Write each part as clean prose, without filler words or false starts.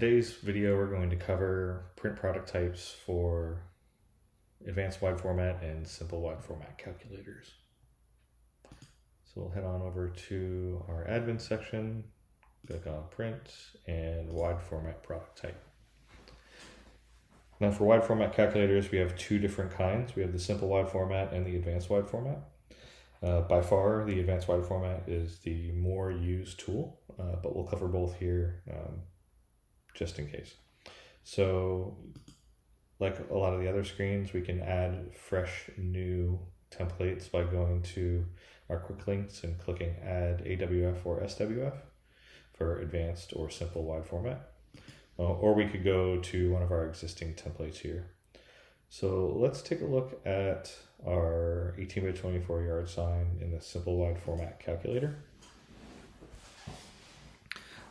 today's video, we're going to cover print product types for advanced wide format and simple wide format calculators. So we'll head on over to our admin section, click on print and wide format product type. Now for wide format calculators, we have two different kinds. We have the simple wide format and the advanced wide format. By far, the advanced wide format is the more used tool, but we'll cover both here just in case. So like a lot of the other screens, we can add fresh new templates by going to our quick links and clicking add AWF or SWF for advanced or simple wide format. Or we could go to one of our existing templates here. So let's take a look at our 18 by 24 yard sign in the simple wide format calculator.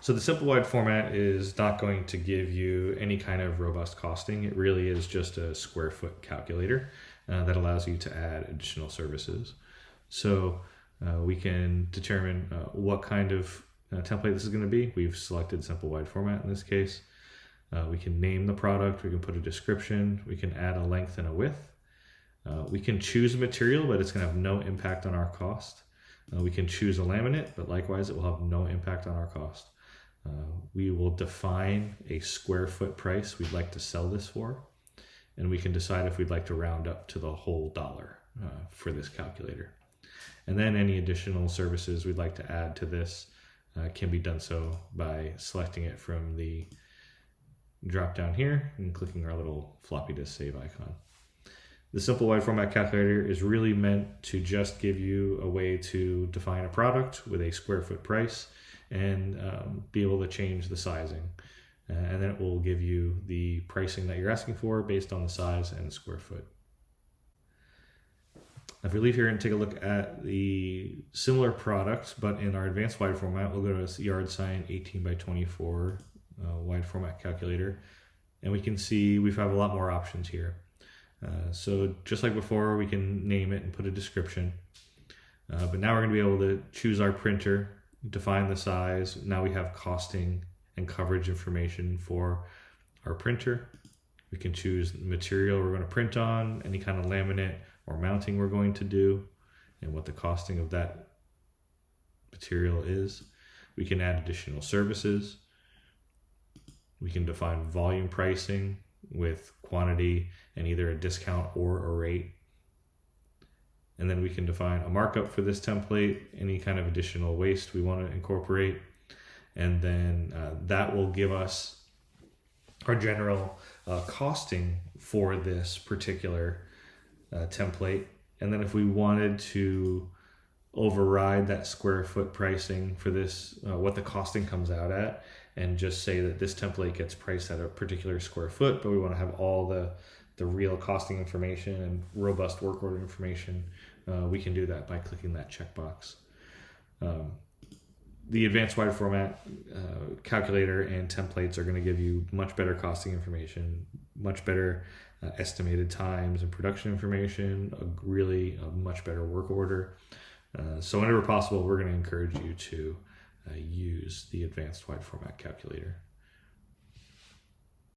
So the simple wide format is not going to give you any kind of robust costing. It really is just a square foot calculator that allows you to add additional services. So we can determine what kind of template this is going to be. We've selected simple wide format in this case. We can name the product, we can put a description, we can add a length and a width. We can choose a material, but it's going to have no impact on our cost. We can choose a laminate, but likewise it will have no impact on our cost. We will define a square foot price we'd like to sell this for, and we can decide if we'd like to round up to the whole dollar for this calculator. And then any additional services we'd like to add to this can be done so by selecting it from the drop down here and clicking our little floppy disk save icon. The simple wide format calculator is really meant to just give you a way to define a product with a square foot price and be able to change the sizing. And then it will give you the pricing that you're asking for based on the size and the square foot. If we leave here and take a look at the similar product, but in our advanced wide format, we'll go to yard sign 18 by 24 wide format calculator, and we can see we have a lot more options here. So just like before, we can name it and put a description, but now we're going to be able to choose our printer, define the size. Now we have costing and coverage information for our printer. We can choose the material we're going to print on, any kind of laminate or mounting we're going to do, and what the costing of that material is. We can add additional services. We can define volume pricing with quantity and either a discount or a rate. And then we can define a markup for this template, any kind of additional waste we want to incorporate. And then that will give us our general costing for this particular template. And then if we wanted to override that square foot pricing for this, what the costing comes out at, and just say that this template gets priced at a particular square foot, but we want to have all the real costing information and robust work order information, we can do that by clicking that checkbox. The advanced wide format calculator and templates are going to give you much better costing information, much better estimated times and production information, a much better work order. So whenever possible, we're going to encourage you to use the advanced wide format calculator.